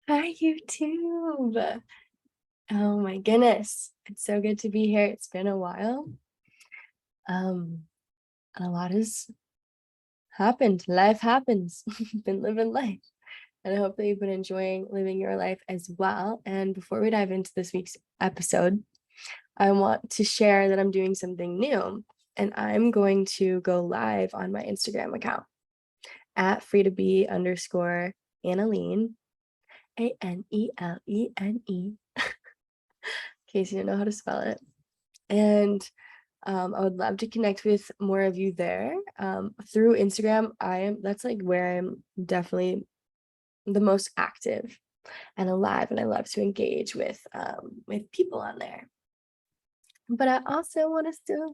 Hi, YouTube. Oh my goodness. It's so good to be here. It's been a while. Um, and a lot has happened. Life happens. Been living life. And I hope that you've been enjoying living your life as well. And before we dive into this week's episode, I want to share that I'm doing something new. And I'm going to go live on my Instagram account at free to be underscore Annalene, Anelene, in case you don't know how to spell it. And I would love to connect with more of you there through Instagram. That's like where I'm definitely the most active and alive, and I love to engage with people on there. But I also want us to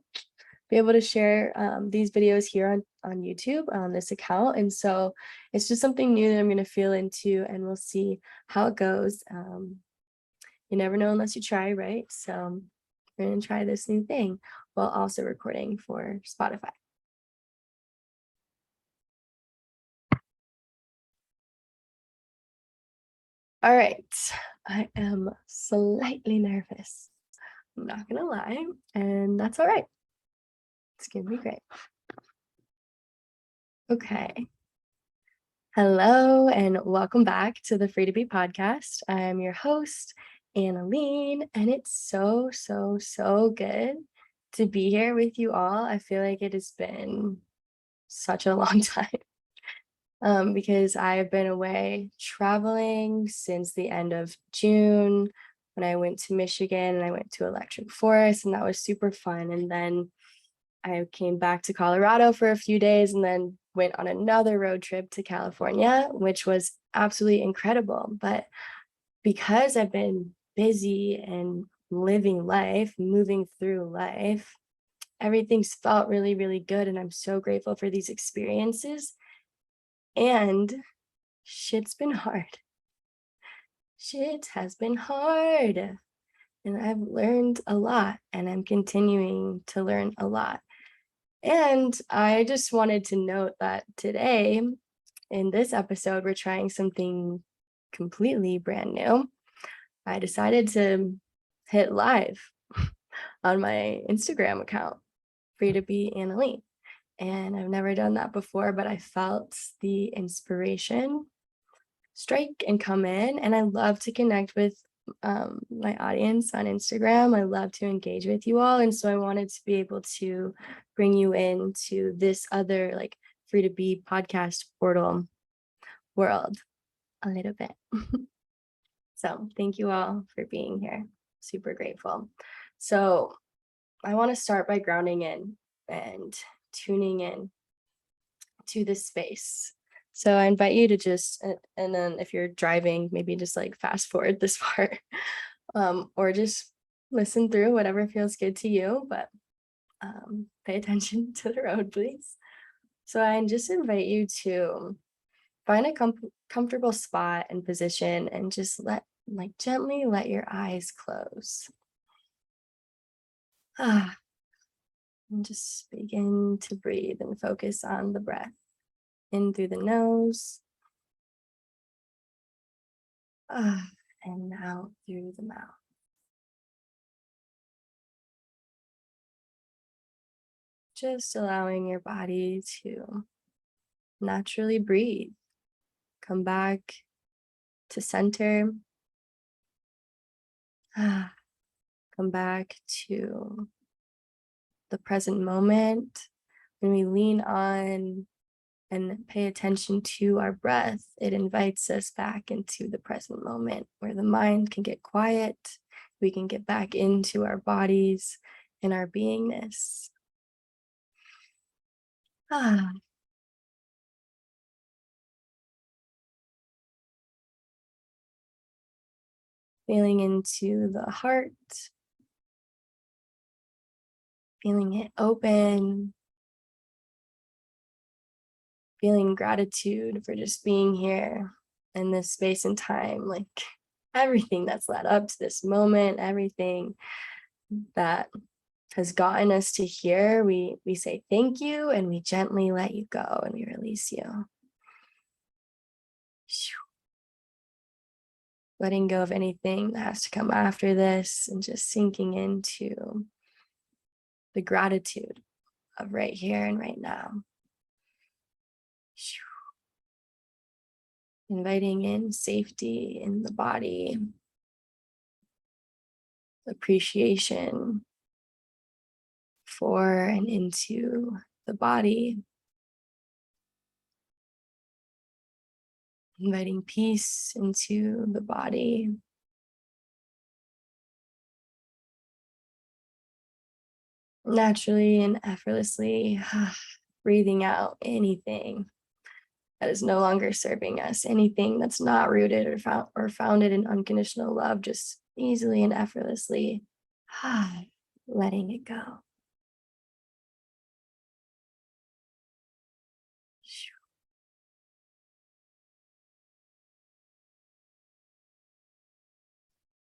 be able to share these videos here on YouTube on this account, and so it's just something new that I'm going to feel into, and we'll see how it goes. You never know unless you try, right? So we're going to try this new thing while also recording for Spotify. All right, I am slightly nervous. I'm not gonna lie, and that's all right. It's gonna be great. Okay. Hello, and welcome back to the Free to Be podcast. I'm your host, Annalene, and it's so good to be here with you all. I feel like it has been such a long time. Because I've been away traveling since the end of June when I went to Michigan and I went to Electric Forest, and that was super fun. And then I came back to Colorado for a few days and then went on another road trip to California, which was absolutely incredible. But because I've been busy and living life, moving through life, everything's felt really good. And I'm so grateful for these experiences. And shit's been hard. Shit has been hard. And I've learned a lot, and I'm continuing to learn a lot. And I just wanted to note that today, in this episode, we're trying something completely brand new. I decided to hit live on my Instagram account, free to be Annalene. And I've never done that before, but I felt the inspiration strike and come in. And I love to connect with my audience on Instagram. I love to engage with you all. And so I wanted to be able to bring you into this other like free to be podcast portal world a little bit. So thank you all for being here. Super grateful. So I want to start by grounding in and tuning in to this space. So I invite you to just, and then if you're driving, maybe just like fast forward this part, or just listen through whatever feels good to you, but pay attention to the road, please. So I just invite you to find a comfortable spot and position and just gently let your eyes close. And just begin to breathe and focus on the breath in through the nose, and out through the mouth. Just allowing your body to naturally breathe. Come back to center. Come back to the present moment. When we lean on and pay attention to our breath, it invites us back into the present moment where the mind can get quiet. We can get back into our bodies and our beingness. Feeling into the heart, feeling it open, feeling gratitude for just being here in this space and time, like everything that's led up to this moment, everything that has gotten us to here, we say thank you and we gently let you go and we release you. letting go of anything that has to come after this and just sinking into the gratitude of right here and right now. Inviting in safety in the body, appreciation for and into the body, inviting peace into the body, naturally and effortlessly breathing out anything that is no longer serving us, anything that's not rooted or founded in unconditional love, just easily and effortlessly letting it go.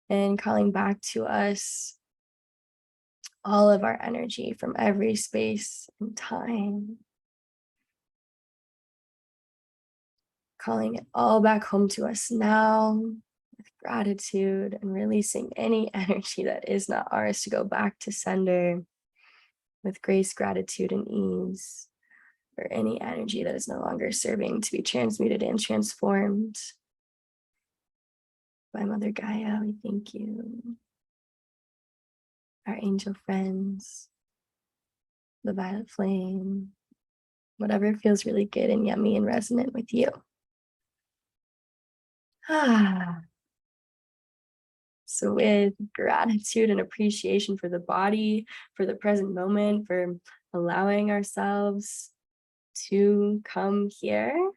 And calling back to us all of our energy from every space and time. Calling it all back home to us now with gratitude and releasing any energy that is not ours to go back to sender with grace, gratitude, and ease, or any energy that is no longer serving to be transmuted and transformed. By Mother Gaia, we thank you. Our angel friends, the violet flame, whatever feels really good and yummy and resonant with you. So with gratitude and appreciation for the body, for the present moment, for allowing ourselves to come here,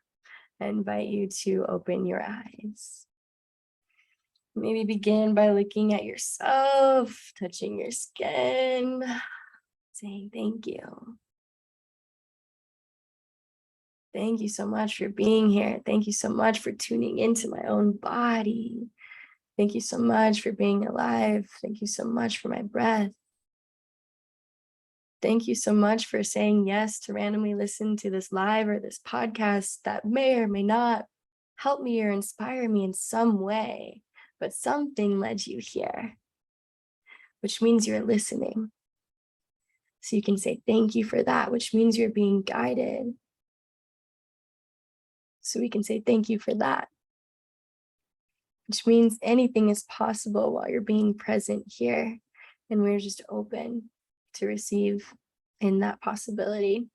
I invite you to open your eyes. Maybe begin by looking at yourself, touching your skin, saying thank you. Thank you so much for being here. Thank you so much for tuning into my own body. Thank you so much for being alive. Thank you so much for my breath. Thank you so much for saying yes to randomly listen to this live or this podcast that may or may not help me or inspire me in some way, but something led you here, which means you're listening. So you can say thank you for that, which means you're being guided. So we can say thank you for that, which means anything is possible while you're being present here. And we're just open to receive in that possibility.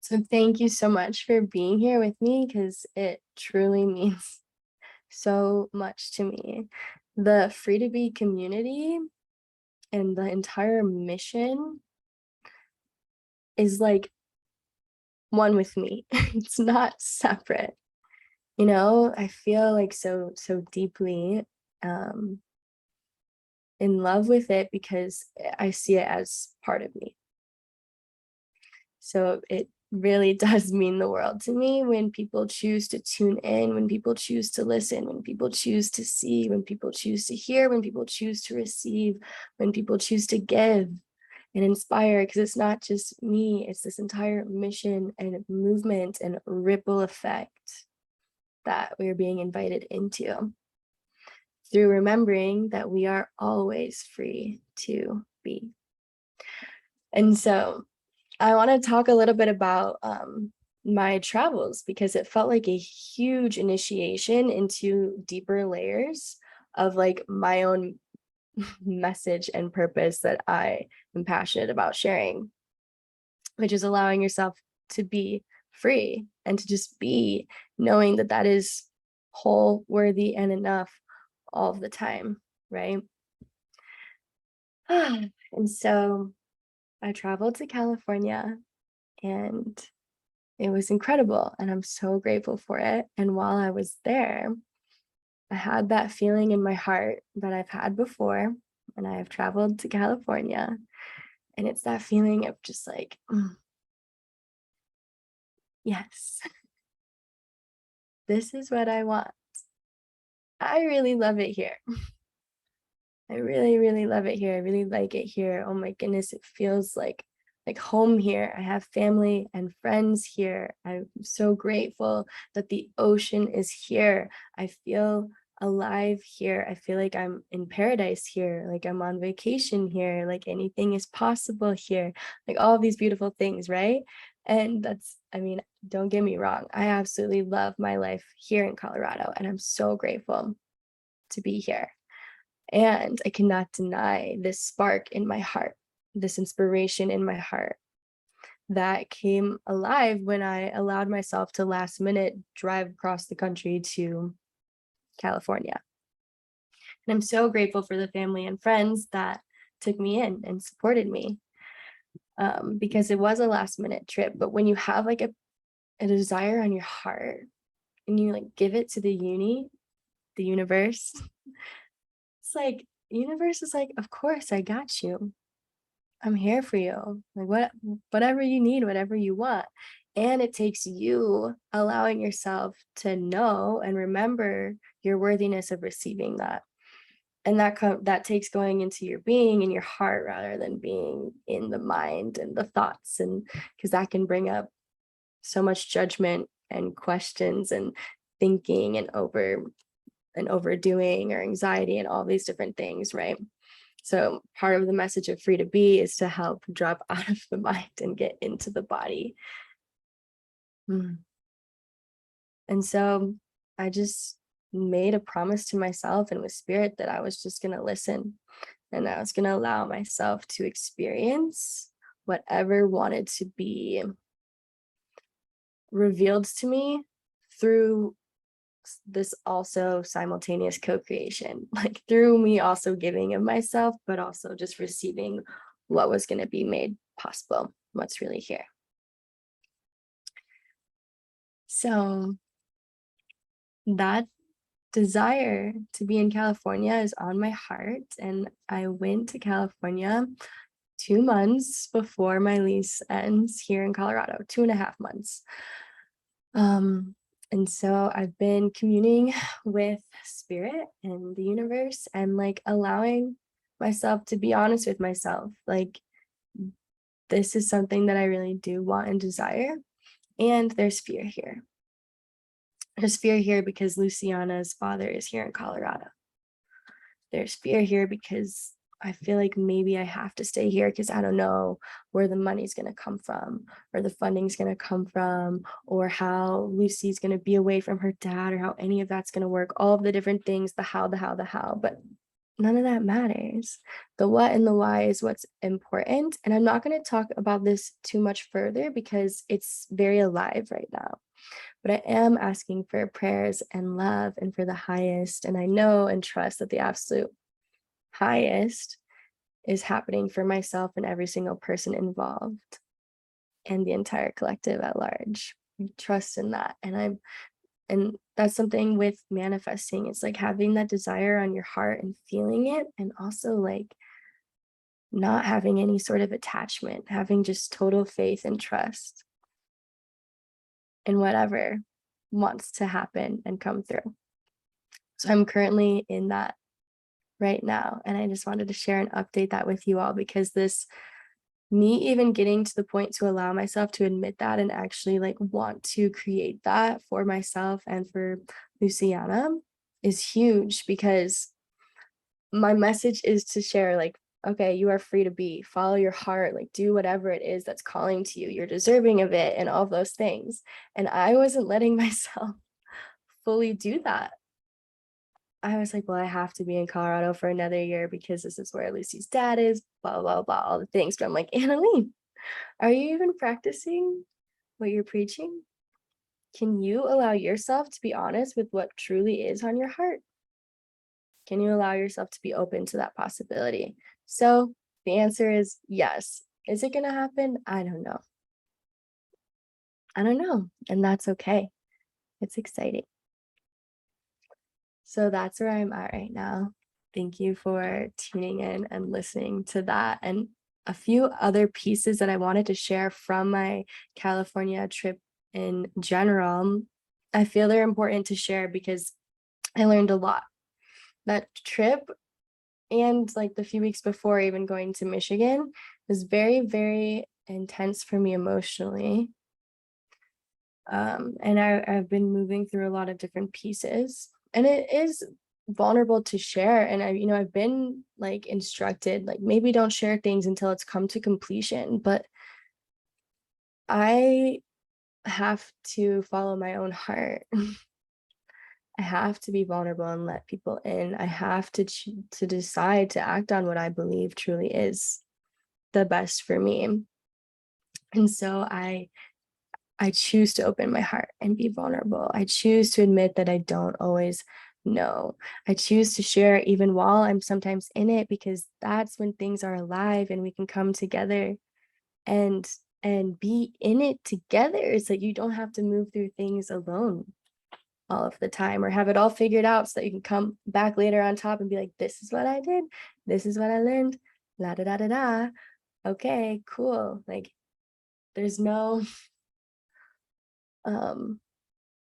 So thank you so much for being here with me, because it truly means so much to me. The Free to Be community and the entire mission is like one with me. It's not separate. I feel like so deeply in love with it because I see it as part of me. So it really does mean the world to me when people choose to tune in, when people choose to listen, when people choose to see, when people choose to hear, when people choose to receive, when people choose to give and inspire, because it's not just me, it's this entire mission and movement and ripple effect that we're being invited into through remembering that we are always free to be. And so I want to talk a little bit about my travels, because it felt like a huge initiation into deeper layers of like my own message and purpose that I am passionate about sharing, which is allowing yourself to be free and to just be, knowing that that is whole, worthy, and enough all the time, right? And so I traveled to California, and it was incredible, and I'm so grateful for it. And while I was there, I had that feeling in my heart that I've had before, and I have traveled to California, and it's that feeling of just like, yes, this is what I want. I really love it here. I really, really love it here. I really like it here. Oh my goodness, it feels like like home here. I have family and friends here. I'm so grateful that the ocean is here. I feel alive here. I feel like I'm in paradise here, like I'm on vacation here, like anything is possible here, like all of these beautiful things, right? And that's, I mean, don't get me wrong, I absolutely love my life here in Colorado, and I'm so grateful to be here. And I cannot deny this spark in my heart, this inspiration in my heart that came alive when I allowed myself to last minute drive across the country to California. And I'm so grateful for the family and friends that took me in and supported me, because it was a last minute trip. But when you have like a desire on your heart and you like give it to the universe, it's like, universe is like, of course, I got you. I'm here for you. Like whatever you need, whatever you want. And it takes you allowing yourself to know and remember your worthiness of receiving that. And that takes going into your being and your heart rather than being in the mind and the thoughts, and because that can bring up so much judgment and questions and thinking and overdoing or anxiety and all these different things, right? So part of the message of Free to Be is to help drop out of the mind and get into the body. And so I just made a promise to myself and with spirit that I was just going to listen, and I was going to allow myself to experience whatever wanted to be revealed to me through this also simultaneous co-creation, like through me also giving of myself, but also just receiving what was going to be made possible, what's really here. So that desire to be in California is on my heart, and I went to California 2 months before my lease ends here in Colorado, 2.5 months. And so I've been communing with spirit and the universe and like allowing myself to be honest with myself. Like, this is something that I really do want and desire. And there's fear here. There's fear here because Luciana's father is here in Colorado. There's fear here because I feel like maybe I have to stay here because I don't know where the money's going to come from, or the funding's going to come from, or how Lucy's going to be away from her dad, or how any of that's going to work. All of the different things, the how, but none of that matters. The what and the why is what's important. And I'm not going to talk about this too much further because it's very alive right now. But I am asking for prayers and love and for the highest. And I know and trust that the absolute highest is happening for myself and every single person involved and the entire collective at large. I trust in that. And that's something with manifesting. It's like having that desire on your heart and feeling it, and also like not having any sort of attachment, having just total faith and trust in whatever wants to happen and come through. So I'm currently in that right now. And I just wanted to share and update that with you all, because me even getting to the point to allow myself to admit that and actually like want to create that for myself and for Luciana is huge, because my message is to share like, okay, you are free to be, follow your heart, like do whatever it is that's calling to you. You're deserving of it and all of those things. And I wasn't letting myself fully do that. I was like, well, I have to be in Colorado for another year because this is where Lucy's dad is, blah, blah, blah, all the things. But I'm like, Annalene, are you even practicing what you're preaching? Can you allow yourself to be honest with what truly is on your heart? Can you allow yourself to be open to that possibility? So the answer is yes. Is it going to happen? I don't know. I don't know. And that's okay. It's exciting. So that's where I'm at right now. Thank you for tuning in and listening to that, and a few other pieces that I wanted to share from my California trip in general. I feel they're important to share because I learned a lot. That trip, and like the few weeks before even going to Michigan, was very, very intense for me emotionally. And I've been moving through a lot of different pieces, and it is vulnerable to share. And I've been like instructed, like maybe don't share things until it's come to completion. But I have to follow my own heart. I have to be vulnerable and let people in. I have to decide to act on what I believe truly is the best for me. And so I choose to open my heart and be vulnerable. I choose to admit that I don't always know. I choose to share even while I'm sometimes in it, because that's when things are alive and we can come together and and be in it together. It's like you don't have to move through things alone all of the time, or have it all figured out so that you can come back later on top and be like, this is what I did, this is what I learned, la da da da da. Okay, cool. Like there's no um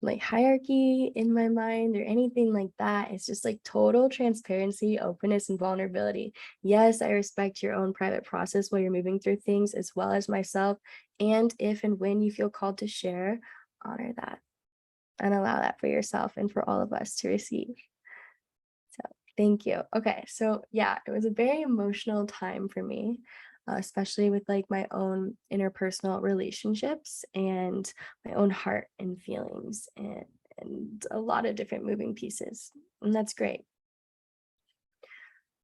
like hierarchy in my mind or anything like that. It's just like total transparency, openness, and vulnerability. Yes, I respect your own private process while you're moving through things, as well as myself. And if and when you feel called to share, honor that and allow that for yourself and for all of us to receive. So thank you. Okay, so yeah, it was a very emotional time for me, especially with like my own interpersonal relationships and my own heart and feelings, and a lot of different moving pieces. And that's great.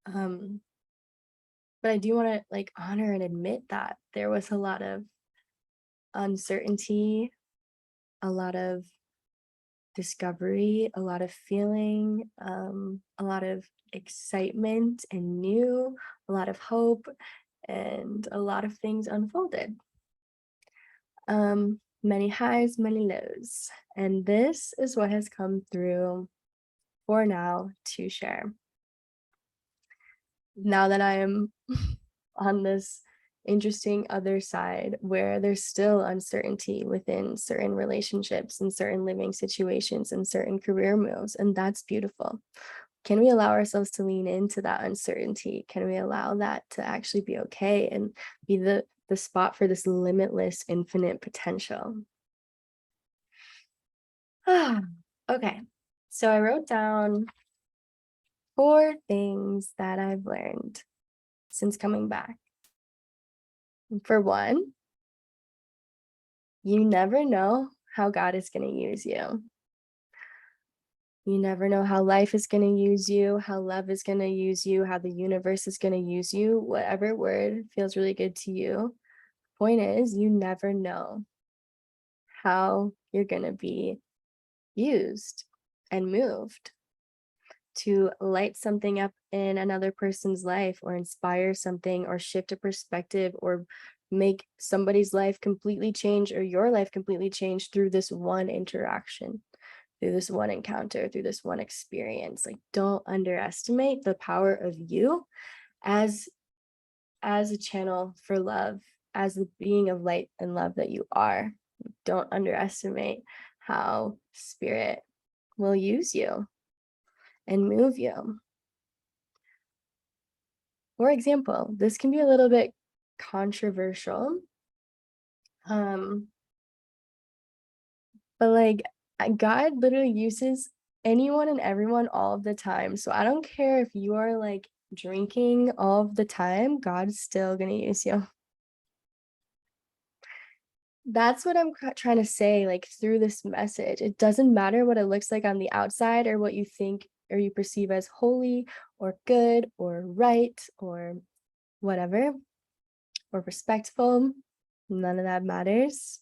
Um, but I do want to like honor and admit that there was a lot of uncertainty, a lot of discovery, a lot of feeling, a lot of excitement and new, a lot of hope, and a lot of things unfolded. Many highs, many lows. And this is what has come through for now to share. Now that I am on this interesting other side where there's still uncertainty within certain relationships and certain living situations and certain career moves, and that's beautiful. Can we allow ourselves to lean into that uncertainty? Can we allow that to actually be okay and be the spot for this limitless infinite potential? Okay, so I wrote down 4 things that I've learned since coming back. For one, you never know how God is going to use you. You never know how life is going to use you, how love is going to use you, how the universe is going to use you, whatever word feels really good to you. Point is, you never know how you're going to be used and moved to light something up in another person's life, or inspire something, or shift a perspective, or make somebody's life completely change, or your life completely change through this one interaction, through this one encounter, through this one experience. Like, don't underestimate the power of you as a channel for love, as the being of light and love that you are. Don't underestimate how spirit will use you and move you. For example, this can be a little bit controversial, um, but like God literally uses anyone and everyone all of the time. So I don't care if you are like drinking all of the time, God's still gonna use you. That's what I'm trying to say, like through this message. It doesn't matter what it looks like on the outside, or what you think or you perceive as holy or good or right or whatever, or respectful. None of that matters.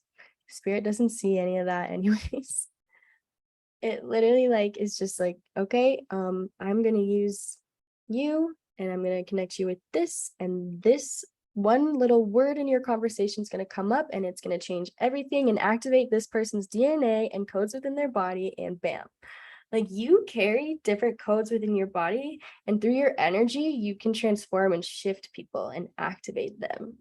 Spirit doesn't see any of that anyways. It literally like is just like, okay, I'm gonna use you and I'm gonna connect you with this, and this one little word in your conversation is going to come up and it's going to change everything and activate this person's DNA and codes within their body, and bam. Like, you carry different codes within your body, and through your energy you can transform and shift people and activate them.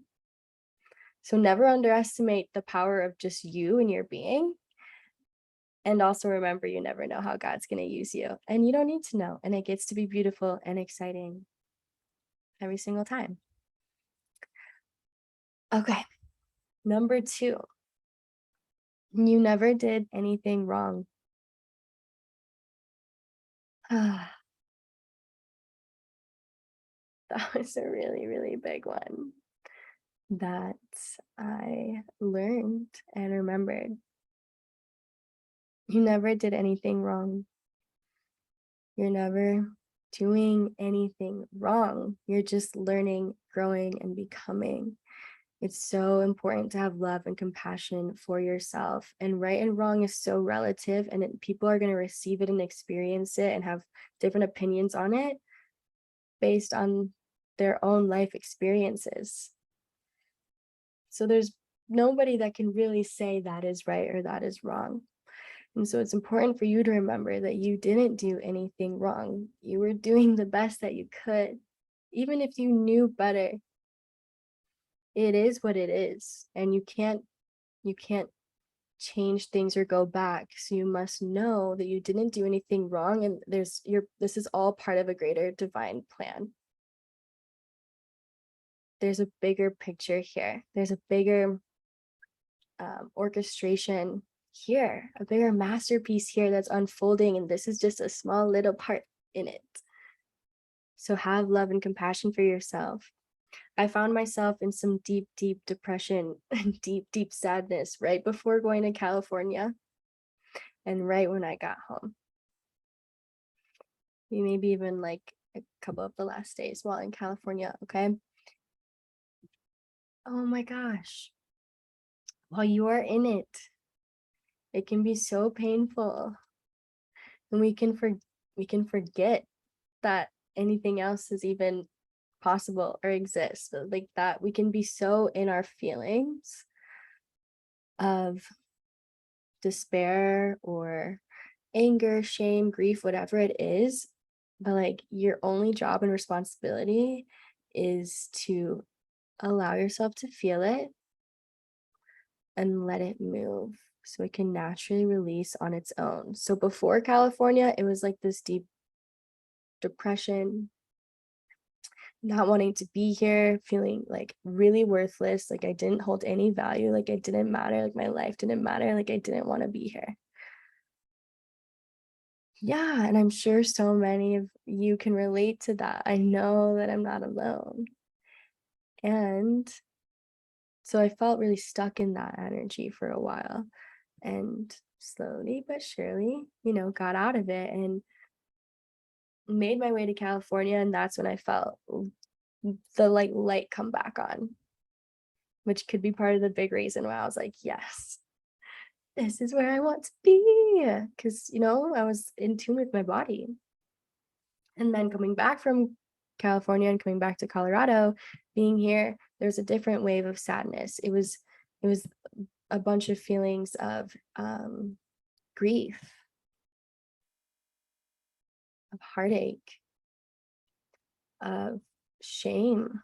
So never underestimate the power of just you and your being. And also remember, you never know how God's going to use you, and you don't need to know. And it gets to be beautiful and exciting every single time. Okay. Number 2, you never did anything wrong. That was a really, really big one that I learned and remembered. You never did anything wrong. You're never doing anything wrong. You're just learning, growing, and becoming. It's so important to have love and compassion for yourself. And right and wrong is so relative, and people are going to receive it and experience it and have different opinions on it based on their own life experiences. So there's nobody that can really say that is right or that is wrong. And so it's important for you to remember that you didn't do anything wrong. You were doing the best that you could. Even if you knew better, it is what it is. And you can't change things or go back. So you must know that you didn't do anything wrong, and this is all part of a greater divine plan. There's a bigger picture here. There's a bigger orchestration here, a bigger masterpiece here that's unfolding, and this is just a small little part in it. So have love and compassion for yourself. I found myself in some deep, deep depression and deep, deep sadness right before going to California and right when I got home. Maybe even like a couple of the last days while in California, okay? Oh my gosh. While you are in it, it can be so painful. And we can forget that anything else is even possible or exists. So, like that we can be so in our feelings of despair or anger, shame, grief, whatever it is, but like your only job and responsibility is to allow yourself to feel it and let it move so it can naturally release on its own. So before California, it was like this deep depression, not wanting to be here, feeling like really worthless, like I didn't hold any value, like I didn't matter, like my life didn't matter, like I didn't want to be here. Yeah, and I'm sure so many of you can relate to that. I know that I'm not alone. And so I felt really stuck in that energy for a while, and slowly but surely, got out of it and made my way to California. And that's when I felt the like light come back on, which could be part of the big reason why I was like, yes, this is where I want to be. Because, I was in tune with my body. And then coming back from California and coming back to Colorado, being here, there's a different wave of sadness. It was a bunch of feelings of grief, of heartache, of shame.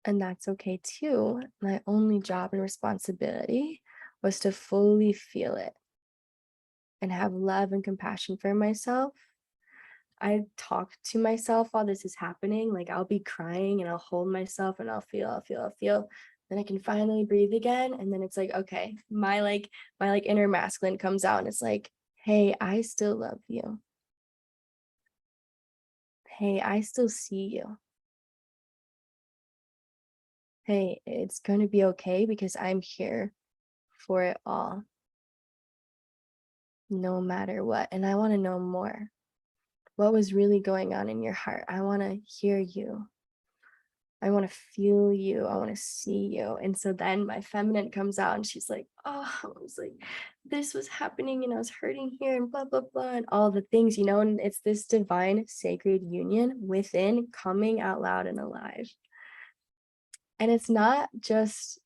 And that's okay too. My only job and responsibility was to fully feel it and have love and compassion for myself. I talk to myself while this is happening. Like I'll be crying and I'll hold myself and I'll feel. Then I can finally breathe again. And then it's like, okay, my inner masculine comes out and it's like, hey, I still love you. Hey, I still see you. Hey, it's going to be okay because I'm here for it all, no matter what. And I want to know more. What was really going on in your heart? I want to hear you. I want to feel you. I want to see you. And so then my feminine comes out and she's like, oh, I was like, this was happening and I was hurting here and blah, blah, blah, and all the things, and it's this divine sacred union within coming out loud and alive. And it's not just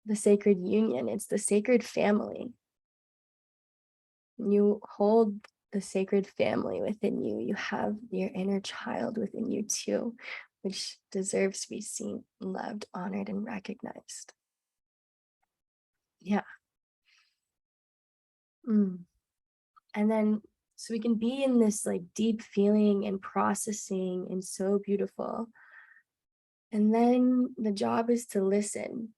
the sacred union, it's the sacred family. You hold the sacred family within you. You have your inner child within you too, which deserves to be seen, loved, honored, and recognized. Yeah. And then, so we can be in this like deep feeling and processing and so beautiful. And then the job is to listen.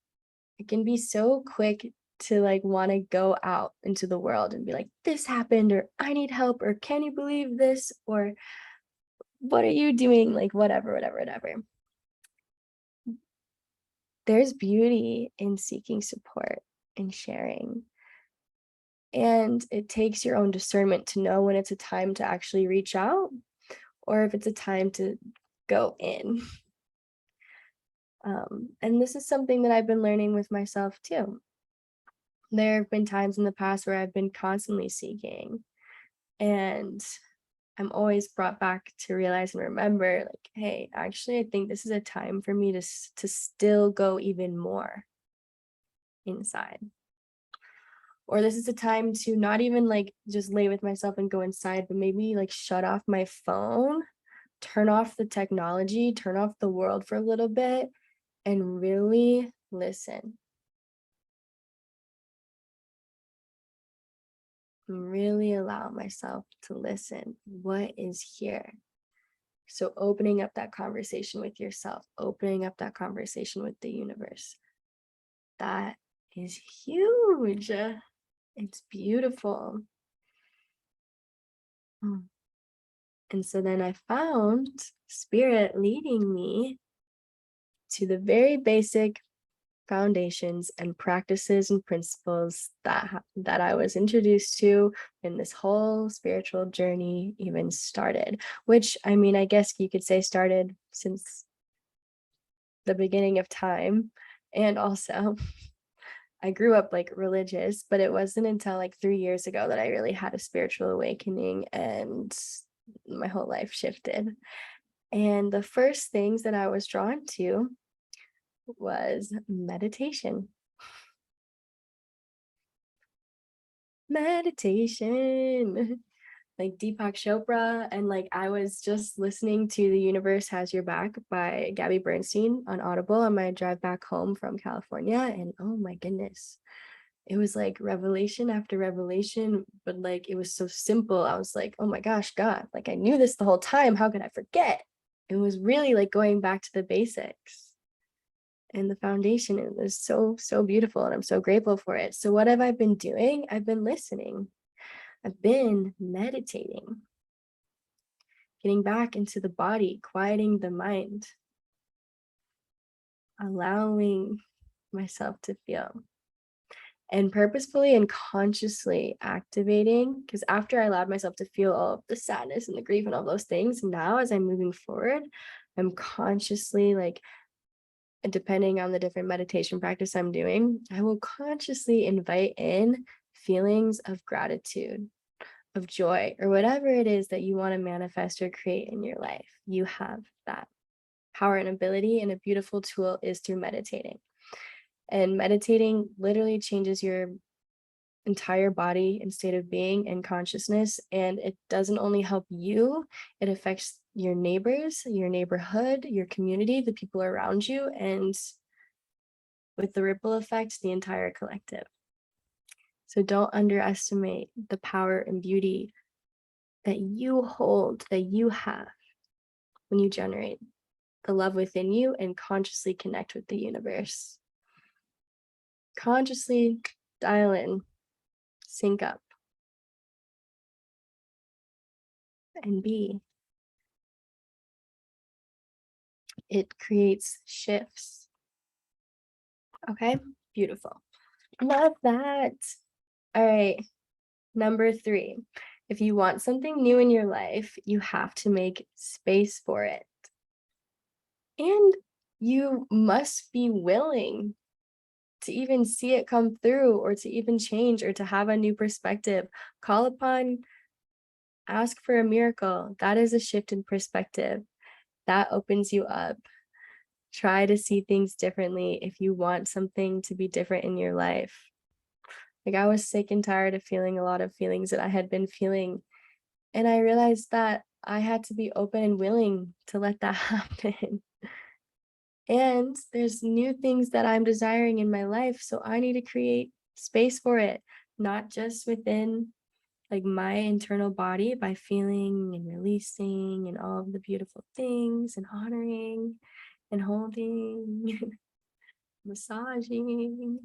It can be so quick to like want to go out into the world and be like, this happened, or I need help, or can you believe this, or what are you doing? Like, whatever, whatever, whatever. There's beauty in seeking support and sharing. And it takes your own discernment to know when it's a time to actually reach out or if it's a time to go in. And this is something that I've been learning with myself too. There have been times in the past where I've been constantly seeking, and I'm always brought back to realize and remember, like, hey, actually, I think this is a time for me to still go even more inside. Or this is a time to not even like just lay with myself and go inside, but maybe like shut off my phone, turn off the technology, turn off the world for a little bit, and really listen. Really allow myself to listen. What is here? So, opening up that conversation with yourself, opening up that conversation with the universe. That is huge. It's beautiful. Mm. And so then I found spirit leading me to the very basic foundations and practices and principles that I was introduced to in this whole spiritual journey even started, which I mean, I guess you could say started since the beginning of time. And also I grew up like religious, but it wasn't until like 3 years ago that I really had a spiritual awakening and my whole life shifted. And the first things that I was drawn to was meditation. Meditation. Like Deepak Chopra, and like I was just listening to The Universe Has Your Back by Gabby Bernstein on Audible on my drive back home from California, and oh my goodness, it was like revelation after revelation, but like it was so simple. I was like, oh my gosh, God, like I knew this the whole time, how could I forget? It was really like going back to the basics and the foundation. It was so beautiful, and I'm so grateful for it. So what have I been doing? I've been listening. I've been meditating, getting back into the body, quieting the mind, allowing myself to feel, and purposefully and consciously activating. Because after I allowed myself to feel all of the sadness and the grief and all those things, now as I'm moving forward, I'm consciously like, depending on the different meditation practice I'm doing, I will consciously invite in feelings of gratitude, of joy, or whatever it is that you want to manifest or create in your life. You have that power and ability, and a beautiful tool is through meditating. And meditating literally changes your entire body and state of being and consciousness. And it doesn't only help you, it affects your neighbors, your neighborhood, your community, the people around you, and with the ripple effect, the entire collective. So don't underestimate the power and beauty that you hold, that you have when you generate the love within you and consciously connect with the universe. Consciously dial in, sync up, and be. It creates shifts. Okay, beautiful. Love that. All right, number 3. If you want something new in your life, you have to make space for it. And you must be willing to even see it come through, or to even change, or to have a new perspective. Call upon, ask for a miracle. That is a shift in perspective. That opens you up. Try to see things differently if you want something to be different in your life. Like I was sick and tired of feeling a lot of feelings that I had been feeling. And I realized that I had to be open and willing to let that happen. And there's new things that I'm desiring in my life. So I need to create space for it, not just within like my internal body by feeling and releasing and all of the beautiful things and honoring. and holding, massaging,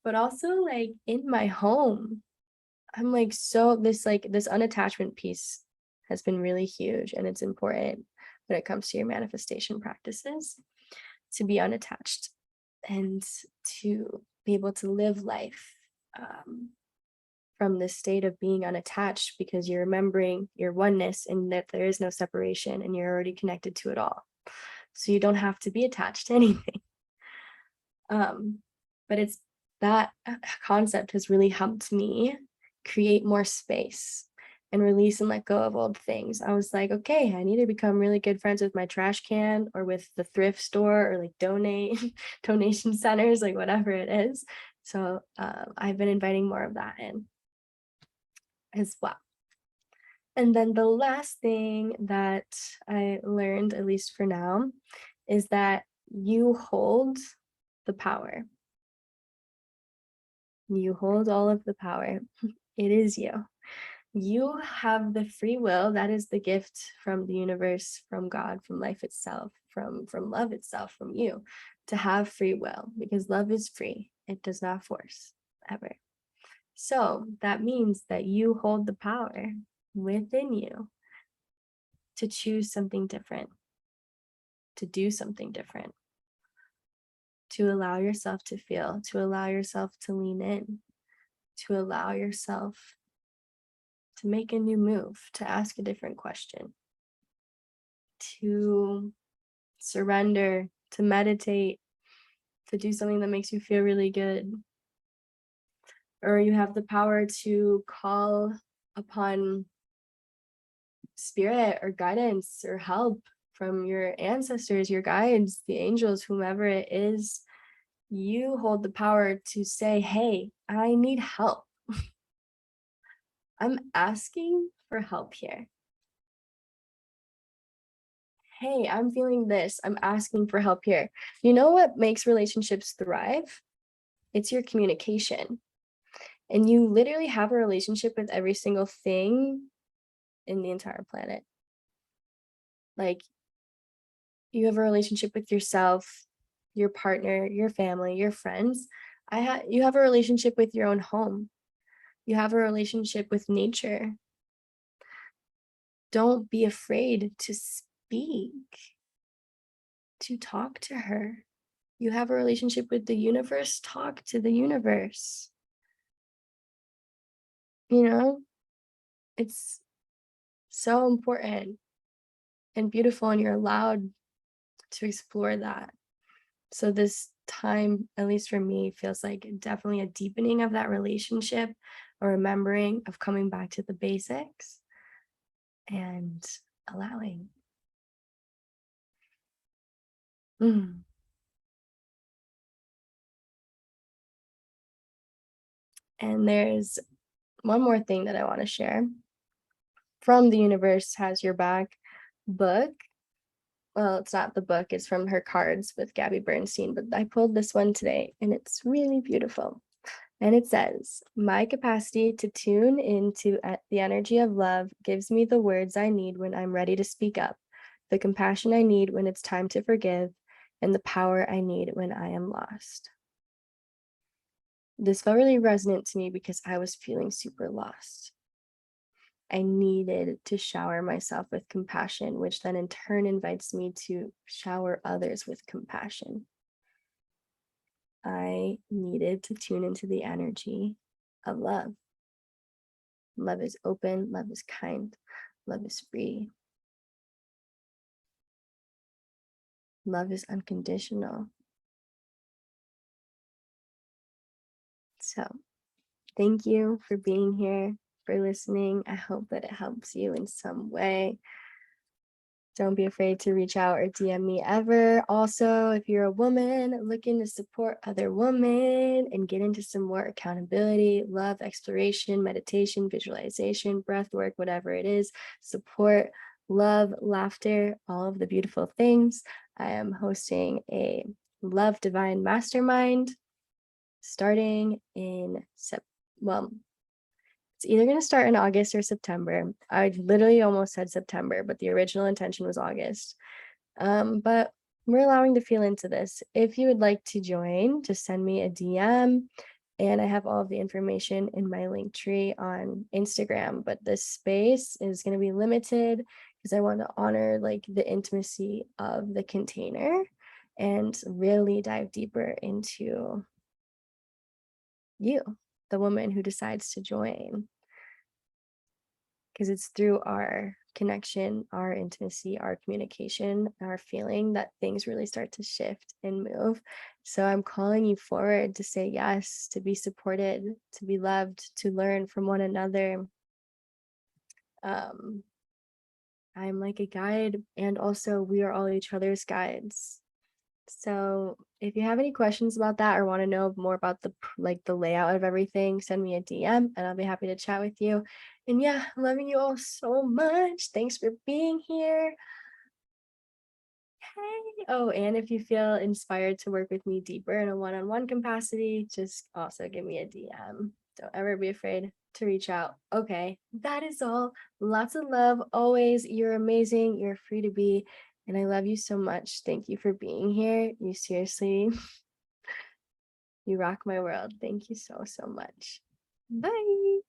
but also like in my home. I'm like, so this unattachment piece has been really huge, and it's important when it comes to your manifestation practices to be unattached and to be able to live life um, from this state of being unattached, because you're remembering your oneness and that there is no separation and you're already connected to it all. So you don't have to be attached to anything. But it's that concept has really helped me create more space and release and let go of old things. I was like, okay, I need to become really good friends with my trash can or with the thrift store or like donation centers, like whatever it is. So I've been inviting more of that in as well. And then the last thing that I learned, at least for now, is that you hold the power. You hold all of the power. It is you. You have the free will. That is the gift from the universe, from God, from life itself, from love itself, from you, to have free will, because love is free. It does not force, ever. So that means that you hold the power within you to choose something different, to do something different, to allow yourself to feel, to allow yourself to lean in, to allow yourself to make a new move, to ask a different question, to surrender, to meditate, to do something that makes you feel really good. Or you have the power to call upon spirit or guidance or help from your ancestors, your guides, the angels, whomever it is. You hold the power to say, hey, I need help. I'm asking for help here. Hey, I'm feeling this. I'm asking for help here. You know what makes relationships thrive? It's your communication. And you literally have a relationship with every single thing in the entire planet. Like, you have a relationship with yourself, your partner, your family, your friends. You have a relationship with your own home. You have a relationship with nature. Don't be afraid to speak, to talk to her. You have a relationship with the universe, talk to the universe. You know, it's so important and beautiful, and you're allowed to explore that. So this time, at least for me, feels like definitely a deepening of that relationship, a remembering of coming back to the basics and allowing. Mm. And there's one more thing that I want to share from The Universe Has Your Back book. Well, it's not the book, it's from her cards with Gabby Bernstein, but I pulled this one today and it's really beautiful. And it says, my capacity to tune into the energy of love gives me the words I need when I'm ready to speak up, the compassion I need when it's time to forgive, and the power I need when I am lost. This felt really resonant to me because I was feeling super lost. I needed to shower myself with compassion, which then in turn invites me to shower others with compassion. I needed to tune into the energy of love. Love is open, love is kind, love is free. Love is unconditional. So, thank you for being here, for listening. I hope that it helps you in some way. Don't be afraid to reach out or DM me ever. Also, if you're a woman looking to support other women and get into some more accountability, love, exploration, meditation, visualization, breath work, whatever it is, support, love, laughter, all of the beautiful things, I am hosting a Love Divine Mastermind starting in it's either going to start in August or September. I literally almost said September, but the original intention was August. But we're allowing to feel into this. If you would like to join, just send me a DM, and I have all of the information in my link tree on Instagram. But this space is going to be limited because I want to honor like the intimacy of the container and really dive deeper into you, the woman who decides to join, because it's through our connection, our intimacy, our communication, our feeling that things really start to shift and move. So I'm calling you forward to say yes, to be supported, to be loved, to learn from one another. Um, I'm like a guide, and also we are all each other's guides. So if you have any questions about that or want to know more about like the layout of everything, send me a DM and I'll be happy to chat with you. And yeah, loving you all so much. Thanks for being here. Hey. Oh, and if you feel inspired to work with me deeper in a one-on-one capacity, just also give me a DM. Don't ever be afraid to reach out. Okay, that is all. Lots of love always. You're amazing. You're free to be. And I love you so much. Thank you for being here. You seriously, you rock my world. Thank you so, so much. Bye.